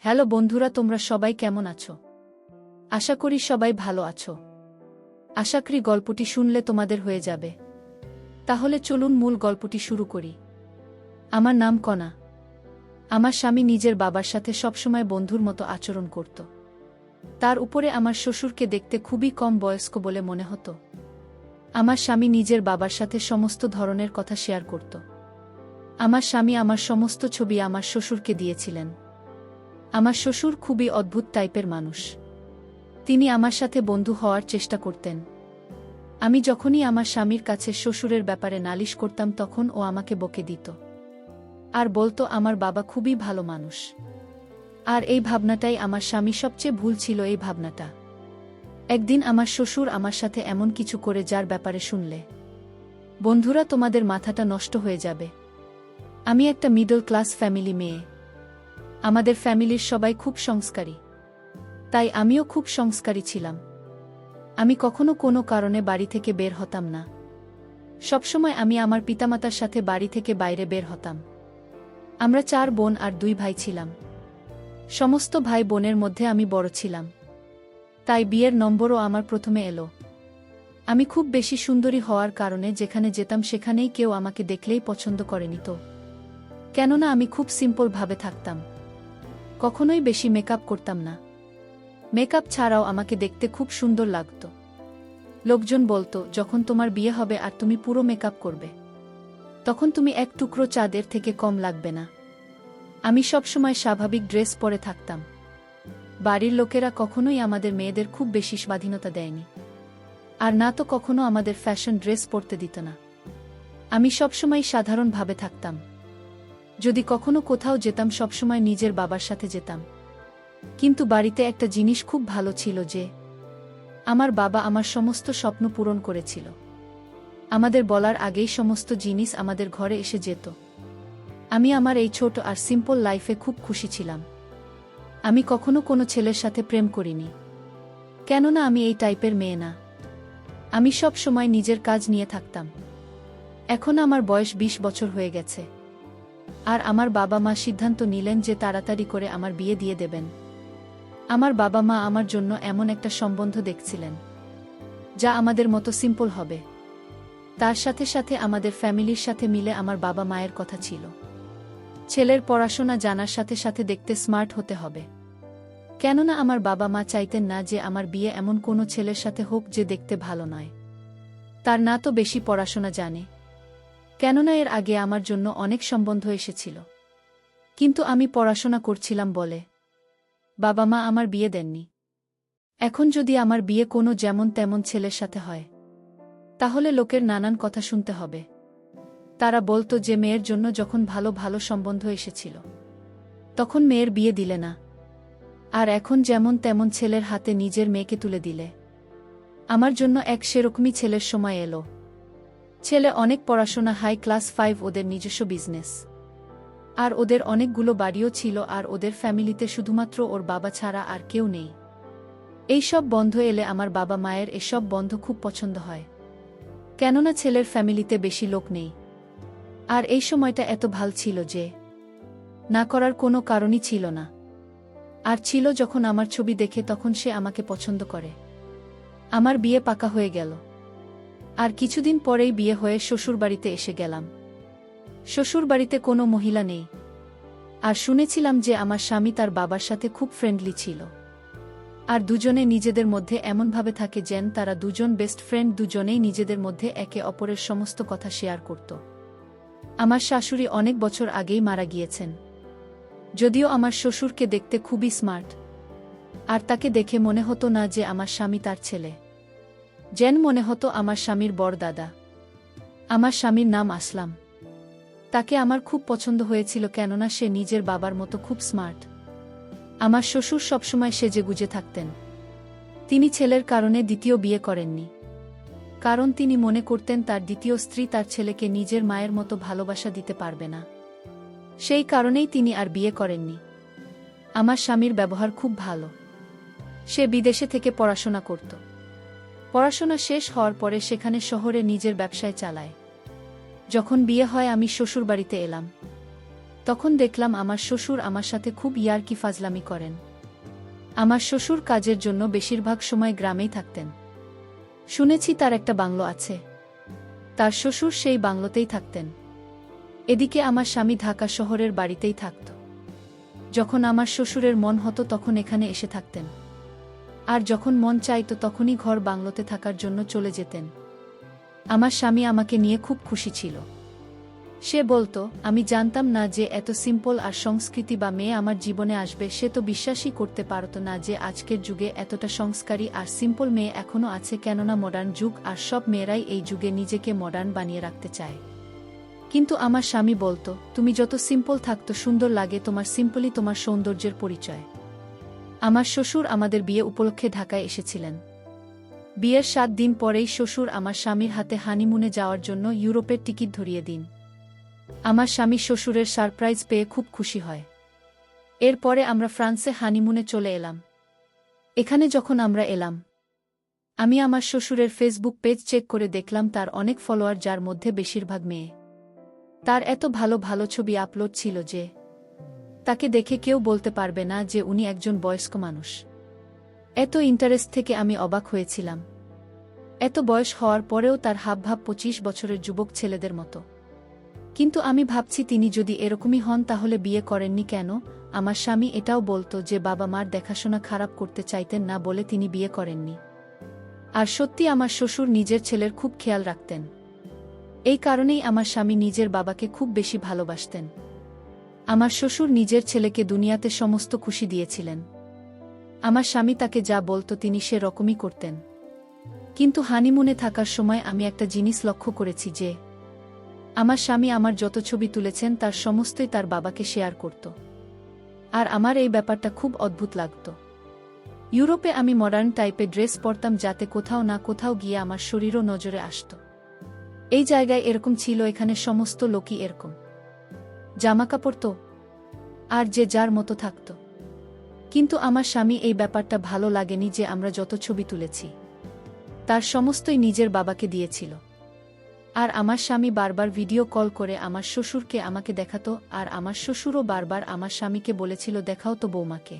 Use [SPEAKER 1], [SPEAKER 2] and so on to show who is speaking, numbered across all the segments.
[SPEAKER 1] Hello বন্ধুরা, তোমরা সবাই কেমন আছো? আশা করি সবাই ভালো আছো। আশা করি গল্পটি শুনলে তোমাদের হয়ে যাবে। তাহলে চলুন মূল গল্পটি শুরু করি। আমার নাম কণা। আমার স্বামী নিজের বাবার সাথে সবসময় বন্ধুর মতো আচরণ করত। তার উপরে আমার শ্বশুরকে দেখতে খুবই কম বয়স্ক বলে মনে হতো। আমার স্বামী নিজের বাবার সাথে সমস্ত ধরনের কথা শেয়ার করত। আমার স্বামী আমার সমস্ত ছবি আমার শ্বশুরকে দিয়েছিলেন। আমার শ্বশুর খুবই অদ্ভুত টাইপের মানুষ। তিনি আমার সাথে বন্ধু হওয়ার চেষ্টা করতেন। আমি যখনই আমার স্বামীর কাছে শ্বশুরের ব্যাপারে নালিশ করতাম তখন ও আমাকে বকে দিত আর বলতো আমার বাবা খুবই ভালো মানুষ। আর এই ভাবনাটাই আমার স্বামী সবচেয়ে ভুল ছিল। এই ভাবনাটা একদিন আমার শ্বশুর আমার সাথে এমন কিছু করে যার ব্যাপারে শুনলে বন্ধুরা তোমাদের মাথাটা নষ্ট হয়ে যাবে। আমি একটা মিডল ক্লাস ফ্যামিলি মেয়ে। আমাদের ফ্যামিলির সবাই খুব সংস্কারী, তাই আমিও খুব সংস্কারী ছিলাম। আমি কখনো কোনো কারণে বাড়ি থেকে বের হতাম না। সবসময় আমি আমার পিতামাতার সাথে বাড়ি থেকে বাইরে বের হতাম। আমরা 4 বোন আর 2 ভাই ছিলাম। সমস্ত ভাই বোনের মধ্যে আমি বড় ছিলাম, তাই বিয়ের নম্বরও আমার প্রথমে এলো। আমি খুব বেশি সুন্দরী হওয়ার কারণে যেখানে যেতাম সেখানেই কেউ আমাকে দেখলেই পছন্দ করেনি তো, কেননা আমি খুব সিম্পল ভাবে থাকতাম। কখনোই বেশি মেকআপ করতাম না। মেকআপ ছাড়াও আমাকে দেখতে খুব সুন্দর লাগত। লোকজন বলতো, যখন তোমার বিয়ে হবে আর তুমি পুরো মেকআপ করবে তখন তুমি এক টুকরো চাঁদের থেকে কম লাগবে না। আমি সবসময় স্বাভাবিক ড্রেস পরে থাকতাম। বাড়ির লোকেরা কখনোই আমাদের মেয়েদের খুব বেশি স্বাধীনতা দেয়নি, আর না তো কখনো আমাদের ফ্যাশন ড্রেস পরতে দিত না। আমি সবসময় সাধারণভাবে থাকতাম। যদি কখনো কোথাও যেতাম সবসময় নিজের বাবার সাথে যেতাম। কিন্তু বাড়িতে একটা জিনিস খুব ভালো ছিল যে আমার বাবা আমার সমস্ত স্বপ্ন পূরণ করেছিল। আমাদের বলার আগেই সমস্ত জিনিস আমাদের ঘরে এসে যেত। আমি আমার এই ছোট আর সিম্পল লাইফে খুব খুশি ছিলাম। আমি কখনো কোনো ছেলের সাথে প্রেম করিনি, কেননা আমি এই টাইপের মেয়ে না। আমি সব সময় নিজের কাজ নিয়ে থাকতাম। এখন আমার বয়স 20 বছর হয়ে গেছে, আর আমার বাবা মা সিদ্ধান্ত নিলেন যে তাড়াতাড়ি করে আমার বিয়ে দিয়ে দেবেন। আমার বাবা মা আমার জন্য এমন একটা সম্বন্ধ দেখছিলেন যা আমাদের মতো সিম্পল হবে। তার সাথে সাথে আমাদের ফ্যামিলির সাথে মিলে আমার বাবা মায়ের কথা ছিল, ছেলের পড়াশোনা জানার সাথে সাথে দেখতে স্মার্ট হতে হবে। কেননা আমার বাবা মা চাইতেন না যে আমার বিয়ে এমন কোনো ছেলের সাথে হোক যে দেখতে ভালো নয়, তার না তো বেশি পড়াশোনা জানে। কেননা এর আগে আমার জন্য অনেক সম্বন্ধ এসেছিল, কিন্তু আমি পড়াশোনা করছিলাম বলে বাবা মা আমার বিয়ে দেননি। এখন যদি আমার বিয়ে কোনো যেমন তেমন ছেলের সাথে হয় তাহলে লোকের নানান কথা শুনতে হবে। তারা বলতো যে মেয়ের জন্য যখন ভালো ভালো সম্বন্ধ এসেছিল তখন মেয়ের বিয়ে দিলে না, আর এখন যেমন তেমন ছেলের হাতে নিজের মেয়েকে তুলে দিলে। আমার জন্য এক সেরকমই ছেলের সময় এলো। ছেলে অনেক পড়াশোনা, হাই ক্লাস 5, ওদের নিজস্ব বিজনেস, আর ওদের অনেকগুলো বাড়িও ছিল, আর ওদের ফ্যামিলিতে শুধুমাত্র ওর বাবা ছাড়া আর কেউ নেই। এইসব বন্ধ এলে আমার বাবা মায়ের এসব বন্ধ খুব পছন্দ হয়, কেননা ছেলের ফ্যামিলিতে বেশি লোক নেই। আর এই সময়টা এত ভাল ছিল যে না করার কোনো কারণই ছিল না। আর ছিল যখন আমার ছবি দেখে তখন সে আমাকে পছন্দ করে। আমার বিয়ে পাকা হয়ে গেল, আর কিছুদিন পরেই বিয়ে হয়ে শ্বশুরবাড়িতে এসে গেলাম। শ্বশুরবাড়িতে কোনো মহিলা নেই, আর শুনেছিলাম যে আমার স্বামী তার বাবার সাথে খুব ফ্রেন্ডলি ছিল, আর দুজনে নিজেদের মধ্যে এমনভাবে থাকে যেন তারা দুজন বেস্ট ফ্রেন্ড। দুজনেই নিজেদের মধ্যে একে অপরের সমস্ত কথা শেয়ার করত। আমার শাশুড়ি অনেক বছর আগেই মারা গিয়েছেন, যদিও আমার শ্বশুরকে দেখতে খুবই স্মার্ট, আর তাকে দেখে মনে হতো না যে আমার স্বামী তার ছেলে, যেন মনে হতো আমার স্বামীর বড় দাদা। আমার স্বামীর নাম আসলাম। তাকে আমার খুব পছন্দ হয়েছিল, কেননা সে নিজের বাবার মতো খুব স্মার্ট। আমার শ্বশুর সবসময় সেজেগুজে থাকতেন। তিনি ছেলের কারণে দ্বিতীয় বিয়ে করেননি, কারণ তিনি মনে করতেন তার দ্বিতীয় স্ত্রী তার ছেলেকে নিজের মায়ের মতো ভালোবাসা দিতে পারবে না। সেই কারণেই তিনি আর বিয়ে করেননি। আমার স্বামীর ব্যবহার খুব ভালো। সে বিদেশে থেকে পড়াশোনা করত। পড়াশোনা শেষ হওয়ার পরে সেখানে শহরে নিজের ব্যবসায় চালায়। যখন বিয়ে হয় আমি শ্বশুরবাড়িতে এলাম, তখন দেখলাম আমার শ্বশুর আমার সাথে খুব ইয়ার্কি ফাজলামি করেন। আমার শ্বশুর কাজের জন্য বেশিরভাগ সময় গ্রামেই থাকতেন। শুনেছি তার একটা বাংলো আছে। তার শ্বশুর সেই বাংলোতেই থাকতেন। এদিকে আমার স্বামী ঢাকা শহরের বাড়িতেই থাকত। যখন আমার শ্বশুরের মন হতো তখন এখানে এসে থাকতেন, আর যখন মন চাইতো তখনই ঘর বাংলোতে থাকার জন্য চলে যেতেন। আমার স্বামী আমাকে নিয়ে খুব খুশি ছিল। সে বলতো, আমি জানতাম না যে এত সিম্পল আর সংস্কৃতি বা মেয়ে আমার জীবনে আসবে। সে তো বিশ্বাসই করতে পারত না যে আজকের যুগে এতটা সংস্কারী আর সিম্পল মেয়ে এখনো আছে, কেননা মডার্ন যুগ আর সব মেয়েরাই এই যুগে নিজেকে মডার্ন বানিয়ে রাখতে চায়। কিন্তু আমার স্বামী বলতো, তুমি যত সিম্পল থাকতো সুন্দর লাগে, তোমার সিম্পলই তোমার সৌন্দর্যের পরিচয়। আমার শ্বশুর আমাদের বিয়ে উপলক্ষে ঢাকায় এসেছিলেন। বিয়ের 7 দিন পরেই শ্বশুর আমার স্বামীর হাতে হানিমুনে যাওয়ার জন্য ইউরোপের টিকিট ধরিয়ে দিন। আমার স্বামী শ্বশুরের সারপ্রাইজ পেয়ে খুব খুশি হয়। এরপরে আমরা ফ্রান্সে হানিমুনে চলে এলাম। এখানে যখন আমরা এলাম, আমি আমার শ্বশুরের ফেসবুক পেজ চেক করে দেখলাম তার অনেক ফলোয়ার, যার মধ্যে বেশিরভাগ মেয়ে। তার এত ভালো ভালো ছবি আপলোড ছিল যে তাকে দেখে কেউ বলতে পারবে না যে উনি একজন বয়স্ক মানুষ। এত ইন্টারেস্ট থেকে আমি অবাক হয়েছিলাম। এত বয়স হওয়ার পরেও তার হাবভাব 25 বছরের যুবক ছেলেদের মতো। কিন্তু আমি ভাবছি, তিনি যদি এরকমই হন তাহলে বিয়ে করেননি কেন? আমার স্বামী এটাও বলতো যে বাবা মার দেখাশোনা খারাপ করতে চাইতেন না বলে তিনি বিয়ে করেননি। আর সত্যি আমার শ্বশুর নিজের ছেলের খুব খেয়াল রাখতেন। এই কারণেই আমার স্বামী নিজের বাবাকে খুব বেশি ভালোবাসতেন। আমার শ্বশুর নিজের ছেলেকে দুনিয়াতে সমস্ত খুশি দিয়েছিলেন। আমার স্বামী তাকে যা বলতো তিনি সে রকমই করতেন। কিন্তু হানিমুনে থাকার সময় আমি একটা জিনিস লক্ষ্য করেছি যে আমার স্বামী আমার যত ছবি তুলেছেন তার সমস্তই তার বাবাকে শেয়ার করত। আর আমার এই ব্যাপারটা খুব অদ্ভুত লাগত। ইউরোপে আমি মডার্ন টাইপের ড্রেস পরতাম যাতে কোথাও না কোথাও গিয়ে আমার শরীরও নজরে আসত। এই জায়গায় এরকম ছিল, এখানে সমস্ত লোকই এরকম জামাকাপড় তো, আর যে যার মতো থাকত। কিন্তু আমার স্বামী এই ব্যাপারটা ভালো লাগেনি যে আমরা যত ছবি তুলেছি তার সমস্তই নিজের বাবাকে দিয়েছিল। আর আমার স্বামী বারবার ভিডিও কল করে আমার শ্বশুরকে আমাকে দেখাতো, আর আমার শ্বশুরও বারবার আমার স্বামীকে বলেছিল, দেখাও তো বৌমাকে,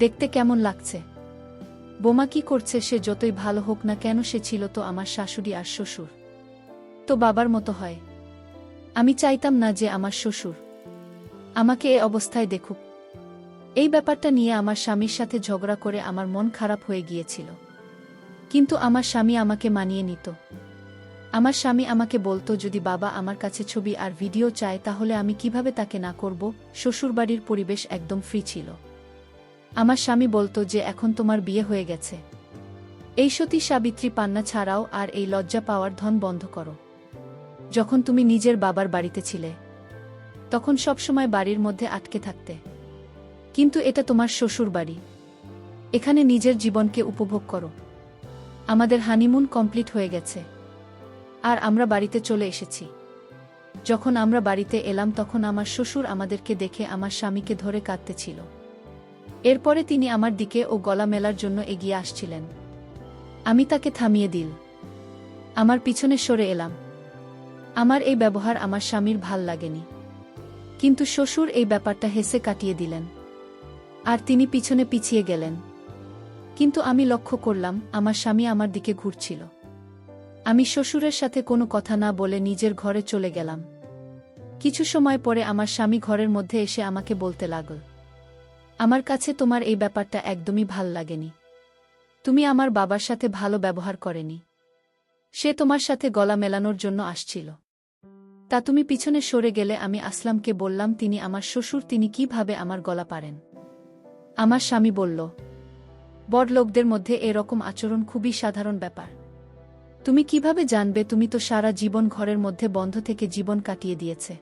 [SPEAKER 1] দেখতে কেমন লাগছে। বৌমা কি করছে? সে যতই ভালো হোক না কেন, সে ছিল তো আমার শাশুড়ি, আর শ্বশুর তো বাবার মতো হয়। আমি চাইতাম না যে আমার শ্বশুর আমাকে এই অবস্থায় দেখুক। এই ব্যাপারটা নিয়ে আমার স্বামীর সাথে ঝগড়া করে আমার মন খারাপ হয়ে গিয়েছিল। কিন্তু আমার স্বামী আমাকে মানিয়ে নিত। আমার স্বামী আমাকে বলতো, যদি বাবা আমার কাছে ছবি আর ভিডিও চায় তাহলে আমি কিভাবে তাকে না করব। শ্বশুরবাড়ির পরিবেশ একদম ফ্রি ছিল। আমার স্বামী বলতো যে এখন তোমার বিয়ে হয়ে গেছে, এই সতী সাবিত্রী পান্না ছাড়াও আর এই লজ্জা পাওয়ার ধন বন্ধ করো। যখন তুমি নিজের বাবার বাড়িতে ছিলে তখন সবসময় বাড়ির মধ্যে আটকে থাকতে, কিন্তু এটা তোমার শ্বশুর বাড়ি, এখানে নিজের জীবনকে উপভোগ করো। আমাদের হানিমুন কমপ্লিট হয়ে গেছে আর আমরা বাড়িতে চলে এসেছি। যখন আমরা বাড়িতে এলাম তখন আমার শ্বশুর আমাদেরকে দেখে আমার স্বামীকে ধরে কাঁদতেছিল। এরপরে তিনি আমার দিকে ও গলা মেলার জন্য এগিয়ে আসছিলেন। আমি তাকে থামিয়ে দিল, আমার পিছনে সরে এলাম। আমার এই ব্যবহার আমার স্বামীর ভাল লাগেনি, কিন্তু শ্বশুর এই ব্যাপারটা হেসে কাটিয়ে দিলেন আর তিনি পিছনে পিছিয়ে গেলেন। কিন্তু আমি লক্ষ্য করলাম আমার স্বামী আমার দিকে ঘুরছিল। আমি শ্বশুরের সাথে কোনো কথা না বলে নিজের ঘরে চলে গেলাম। কিছু সময় পরে আমার স্বামী ঘরের মধ্যে এসে আমাকে বলতে লাগল, আমার কাছে তোমার এই ব্যাপারটা একদমই ভাল লাগেনি। তুমি আমার বাবার সাথে ভালো ব্যবহার করেনি। সে তোমার সাথে গলা মেলানোর জন্য আসছিল, তা তুমি পিছনে সরে গেলে। আমি আসলামকে বললাম, তিনি আমার শ্বশুর, তিনি কিভাবে আমার গলা পারেন? আমার স্বামী বলল, বড়লোকদের মধ্যে এরকম আচরণ খুবই সাধারণ ব্যাপার। তুমি কিভাবে জানবে? তুমি তো সারা জীবন ঘরের মধ্যে বন্ধ থেকে জীবন কাটিয়ে দিয়েছে।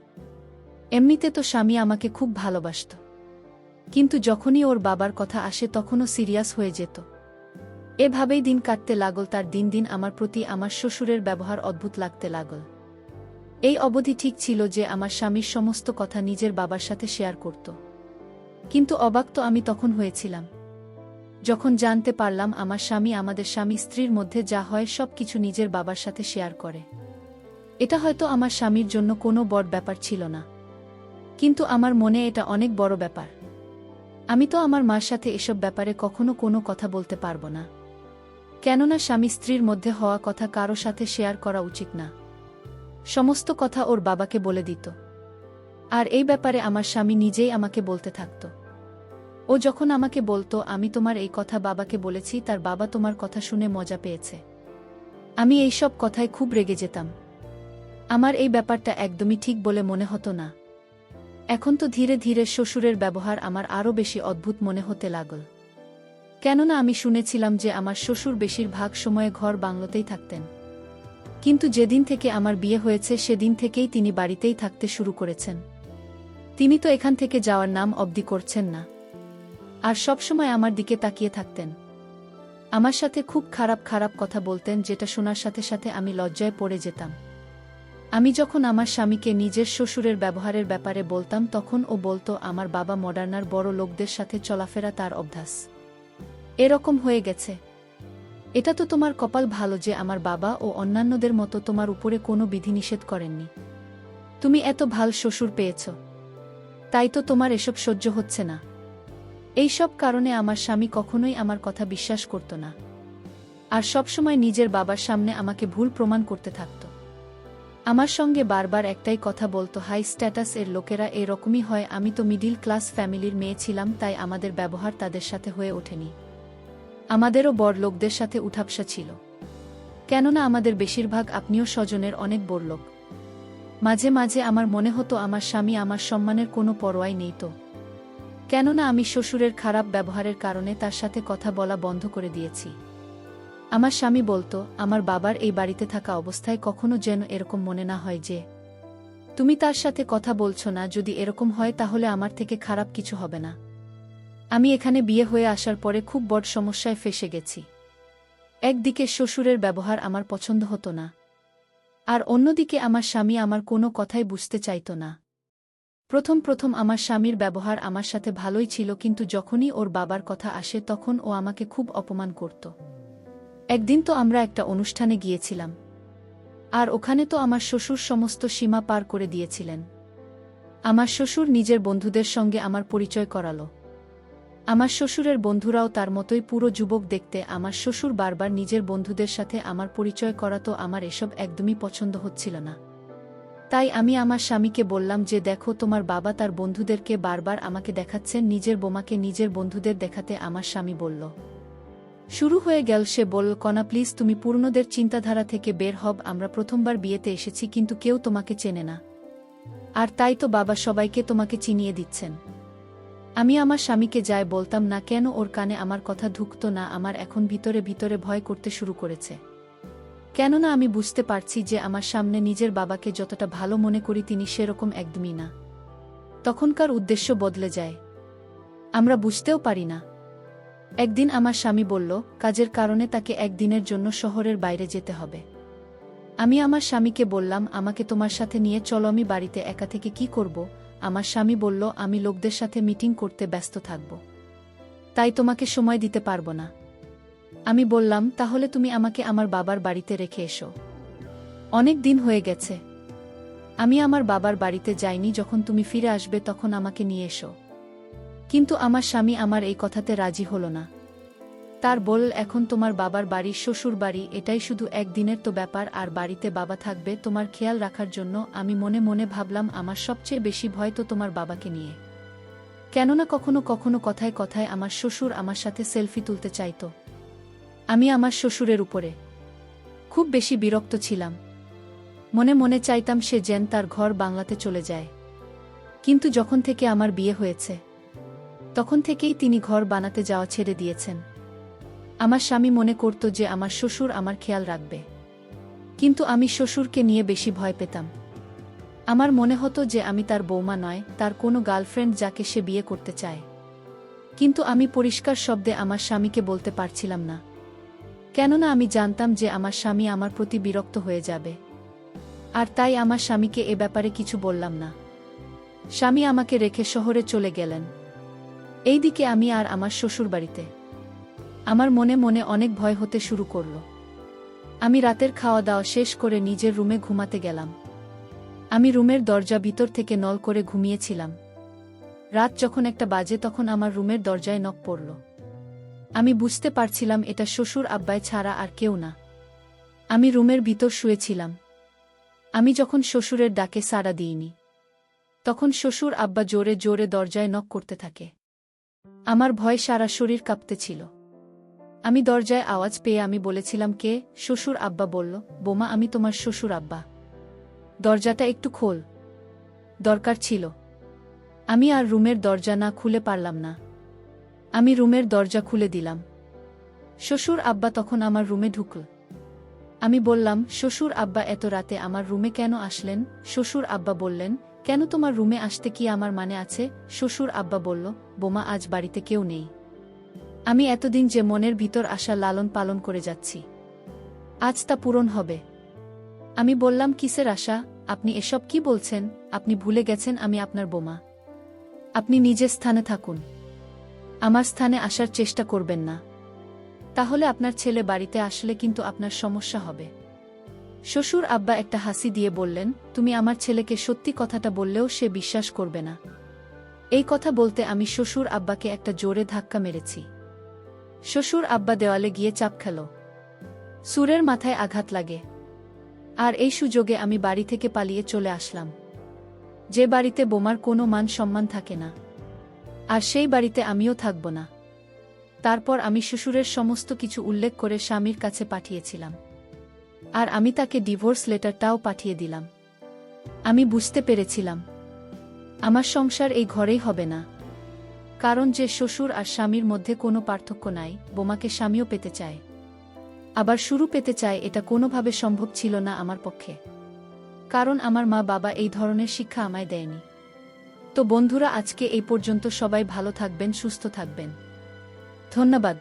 [SPEAKER 1] এমনিতে তো স্বামী আমাকে খুব ভালোবাসত, কিন্তু যখনই ওর বাবার কথা আসে তখনও সিরিয়াস হয়ে যেত। এভাবেই দিন কাটতে লাগল। তার দিন দিন আমার প্রতি আমার শ্বশুরের ব্যবহার অদ্ভুত লাগতে লাগল। এই অবধি ঠিক ছিল যে আমার স্বামীর সমস্ত কথা নিজের বাবার সাথে শেয়ার করত। কিন্তু অবাক তো আমি তখন হয়েছিলাম যখন জানতে পারলাম আমার স্বামী আমাদের স্বামী স্ত্রীর মধ্যে যা হয় সব কিছু নিজের বাবার সাথে শেয়ার করে। এটা হয়তো আমার স্বামীর জন্য কোনো বড় ব্যাপার ছিল না, কিন্তু আমার মনে এটা অনেক বড় ব্যাপার। আমি তো আমার মার সাথে এসব ব্যাপারে কখনো কোনো কথা বলতে পারবো না। কেননা স্বামী স্ত্রীর মধ্যে হওয়া কথা কারো সাথে শেয়ার করা উচিত না। সমস্ত কথা ওর বাবাকে বলে দিত। আর এই ব্যাপারে আমার স্বামী নিজেই আমাকে বলতে থাকত। ও যখন আমাকে বলতো, আমি তোমার এই কথা বাবাকে বলেছি, তার বাবা তোমার কথা শুনে মজা পেয়েছে। আমি এই সব কথায় খুব রেগে যেতাম। আমার এই ব্যাপারটা একদমই ঠিক বলে মনে হতো না। এখন তো ধীরে ধীরে শ্বশুরের ব্যবহার আমার আরও বেশি অদ্ভুত মনে হতে লাগল। কেননা আমি শুনেছিলাম যে আমার শ্বশুর বেশিরভাগ সময়ে ঘর বাংলোতেই থাকতেন। কিন্তু যেদিন থেকে আমার বিয়ে হয়েছে সেদিন থেকেই তিনি বাড়িতেই থাকতে শুরু করেছেন। তিনি তো এখান থেকে যাওয়ার নাম অবধি করছেন না। আর সবসময় আমার দিকে তাকিয়ে থাকতেন। আমার সাথে খুব খারাপ খারাপ কথা বলতেন, যেটা শোনার সাথে সাথে আমি লজ্জায় পড়ে যেতাম। আমি যখন আমার স্বামীকে নিজের শ্বশুরের ব্যবহারের ব্যাপারে বলতাম, তখন ও বলতো, আমার বাবা মডার্নার বড় লোকদের সাথে চলাফেরা তার অভ্যাস, এরকম হয়ে গেছে। এটা তো তোমার কপাল ভালো যে আমার বাবা ও অন্যান্যদের মতো তোমার উপরে কোনো বিধিনিষেধ করেননি। তুমি এত ভাল শ্বশুর পেয়েছ, তাই তো তোমার এসব সহ্য হচ্ছে না। এই সব কারণে আমার স্বামী কখনোই আমার কথা বিশ্বাস করত না, আর সবসময় নিজের বাবার সামনে আমাকে ভুল প্রমাণ করতে থাকত। আমার সঙ্গে বারবার একটাই কথা বলতো, হাই স্ট্যাটাস এর লোকেরা এরকমই হয়, আমি তো মিডিল ক্লাস ফ্যামিলির মেয়ে ছিলাম, তাই আমাদের ব্যবহার তাদের সাথে হয়ে ওঠেনি। আমাদেরও বড় লোকদের সাথে উঠাপসা ছিল, কেননা আমাদের বেশিরভাগ আত্মীয় স্বজনের অনেক বড়লোক। মাঝে মাঝে আমার মনে হতো আমার স্বামী আমার সম্মানের কোনো পরোয়াই নেই তো, কেননা আমি শ্বশুরের খারাপ ব্যবহারের কারণে তার সাথে কথা বলা বন্ধ করে দিয়েছি। আমার স্বামী বলতো, আমার বাবার এই বাড়িতে থাকা অবস্থায় কখনো যেন এরকম মনে না হয় যে তুমি তার সাথে কথা বলছো না। যদি এরকম হয় তাহলে আমার থেকে খারাপ কিছু হবে না। আমি এখানে বিয়ে হয়ে আসার পরে খুব বড় সমস্যায় ফেঁসে গেছি। একদিকে শ্বশুরের ব্যবহার আমার পছন্দ হতো না, আর অন্যদিকে আমার স্বামী আমার কোনো কথাই বুঝতে চাইত না। প্রথম প্রথম আমার স্বামীর ব্যবহার আমার সাথে ভালোই ছিল, কিন্তু যখনই ওর বাবার কথা আসে তখন ও আমাকে খুব অপমান করত। একদিন তো আমরা একটা অনুষ্ঠানে গিয়েছিলাম, আর ওখানে তো আমার শ্বশুর সমস্ত সীমা পার করে দিয়েছিলেন। আমার শ্বশুর নিজের বন্ধুদের সঙ্গে আমার পরিচয় করালো। আমার শ্বশুরের বন্ধুরাও তার মতোই পুরো যুবক দেখতে। আমার শ্বশুর বারবার নিজের বন্ধুদের সাথে আমার পরিচয় করাতো। আমার এসব একদমই পছন্দ হচ্ছিল না। তাই আমি আমার স্বামীকে বললাম যে, দেখো, তোমার বাবা তার বন্ধুদেরকে বারবার আমাকে দেখাচ্ছেন, নিজের বোমাকে নিজের বন্ধুদের দেখাতে। আমার স্বামী বলল, শুরু হয়ে গেল। সে বলল, কনা প্লিজ, তুমি পুরনোদের চিন্তাধারা থেকে বের হব। আমরা প্রথমবার বিয়েতে এসেছি, কিন্তু কেউ তোমাকে চেনে না, আর তাই তো বাবা সবাইকে তোমাকে চিনিয়ে দিচ্ছেন। আমি আমার স্বামীকে যাই বলতাম না কেন, ওর কানে আমার কথা ঢুকত না। আমার এখন ভিতরে ভিতরে ভয় করতে শুরু করেছে, কেননা আমি বুঝতে পারছি যে আমার সামনে নিজের বাবাকে যতটা ভালো মনে করি তিনি সেরকম একদমই না। তখনকার উদ্দেশ্য বদলে যায়, আমরা বুঝতেও পারি না। একদিন আমার স্বামী বলল, কাজের কারণে তাকে একদিনের জন্য শহরের বাইরে যেতে হবে। আমি আমার স্বামীকে বললাম, আমাকে তোমার সাথে নিয়ে চলো, আমি বাড়িতে একা থেকে কি করব। আমার স্বামী বলল, আমি লোকদের সাথে মিটিং করতে ব্যস্ত থাকব, তাই তোমাকে সময় দিতে পারব না। আমি বললাম, তাহলে তুমি আমাকে আমার বাবার বাড়িতে রেখে এসো। অনেক দিন হয়ে গেছে, আমি আমার বাবার বাড়িতে যাইনি। যখন তুমি ফিরে আসবে তখন আমাকে নিয়ে এসো। কিন্তু আমার স্বামী আমার এই কথাতে রাজি হল না। তার বল, এখন তোমার বাবার বাড়ি শ্বশুর বাড়ি, এটাই শুধু একদিনের তো ব্যাপার, আর বাড়িতে বাবা থাকবে তোমার খেয়াল রাখার জন্য। আমি মনে মনে ভাবলাম, আমার সবচেয়ে বেশি ভয় তো তোমার বাবাকে নিয়ে, কেননা কখনো কখনো কথায় কথায় আমার শ্বশুর আমার সাথে সেলফি তুলতে চাইত। আমি আমার শ্বশুরের উপরে খুব বেশি বিরক্ত ছিলাম। মনে মনে চাইতাম সে যেন তার ঘর বাংলাতে চলে যায়। কিন্তু যখন থেকে আমার বিয়ে হয়েছে তখন থেকেই তিনি ঘর বানাতে যাওয়া ছেড়ে দিয়েছেন। আমার স্বামী মনে করত যে আমার শ্বশুর আমার খেয়াল রাখবে, কিন্তু আমি শ্বশুরকে নিয়ে বেশি ভয় পেতাম। আমার মনে হতো যে আমি তার বৌমা নয়, তার কোনো গার্লফ্রেন্ড যাকে সে বিয়ে করতে চায়। কিন্তু আমি পরিষ্কার শব্দে আমার স্বামীকে বলতে পারছিলাম না, কেননা আমি জানতাম যে আমার স্বামী আমার প্রতি বিরক্ত হয়ে যাবে। আর তাই আমার স্বামীকে এ ব্যাপারে কিছু বললাম না। স্বামী আমাকে রেখে শহরে চলে গেলেন। এইদিকে আমি আর আমার শ্বশুর বাড়িতে। আমার মনে মনে অনেক ভয় হতে শুরু করল। আমি রাতের খাওয়া দাওয়া শেষ করে নিজের রুমে ঘুমাতে গেলাম। আমি রুমের দরজা ভিতর থেকে নল করে ঘুমিয়েছিলাম। রাত যখন একটা বাজে তখন আমার রুমের দরজায় নক পড়ল। আমি বুঝতে পারছিলাম এটা শ্বশুর আব্বাই ছাড়া আর কেউ না। আমি রুমের ভিতর শুয়েছিলাম। আমি যখন শ্বশুরের ডাকে সাড়া দিইনি, তখন শ্বশুর আব্বা জোরে জোরে দরজায় নক করতে থাকে। আমার ভয় সারা শরীর কাঁপতেছিল। আমি দরজায় আওয়াজ পেয়ে আমি বলেছিলাম, কে? শ্বশুর আব্বা বলল, বোমা, আমি তোমার শ্বশুর আব্বা। দরজাটা একটু খোল। দরকার ছিল। আমি আর রুমের দরজা না খুলে পারলাম না। আমি রুমের দরজা খুলে দিলাম। শ্বশুর আব্বা তখন আমার রুমে ঢুকল। আমি বললাম, শ্বশুর আব্বা, এত রাতে আমার রুমে কেন আসলেন? শ্বশুর আব্বা বললেন, কেন, তোমার রুমে আসতে কি আমার মানে আছে? শ্বশুর আব্বা বলল, বোমা, আজ বাড়িতে কেউ নেই। আমি এতদিন যে মনের ভিতর আশা লালন পালন করে যাচ্ছি, আজ তা পূরণ হবে। আমি বললাম, কিসের আশা? আপনি এসব কি বলছেন? আপনি ভুলে গেছেন আমি আপনার বোমা। আপনি নিজের স্থানে থাকুন, আমার স্থানে আসার চেষ্টা করবেন না। তাহলে আপনার ছেলে বাড়িতে আসলে কিন্তু আপনার সমস্যা হবে। শ্বশুর আব্বা একটা হাসি দিয়ে বললেন, তুমি আমার ছেলেকে সত্যি কথাটা বললেও সে বিশ্বাস করবে না। এই কথা বলতে আমি শ্বশুর আব্বাকে একটা জোরে ধাক্কা মেরেছি। শ্বশুর আব্বা দেওয়ালে গিয়ে চাপ খেল। সুরের মাথায় আঘাত লাগে। আর এই সুযোগে আমি বাড়ি থেকে পালিয়ে চলে আসলাম। যে বাড়িতে বোমার কোনো মান সম্মান থাকে না, আর সেই বাড়িতে আমিও থাকব না। তারপর আমি শ্বশুরের সমস্ত কিছু উল্লেখ করে স্বামীর কাছে পাঠিয়েছিলাম। আর আমি তাকে ডিভোর্স লেটারটাও পাঠিয়ে দিলাম। আমি বুঝতে পেরেছিলাম আমার সংসার এই ঘরেই হবে না। কারণ যে শ্বশুর আর স্বামীর মধ্যে কোনো পার্থক্য নাই, বোমাকে স্বামীও পেতে চায়, আবার শুরু পেতে চায়, এটা কোনোভাবে সম্ভব ছিল না আমার পক্ষে। কারণ আমার মা বাবা এই ধরনের শিক্ষা আমায় দেয়নি। তো বন্ধুরা, আজকে এই পর্যন্ত। সবাই ভালো থাকবেন, সুস্থ থাকবেন। ধন্যবাদ।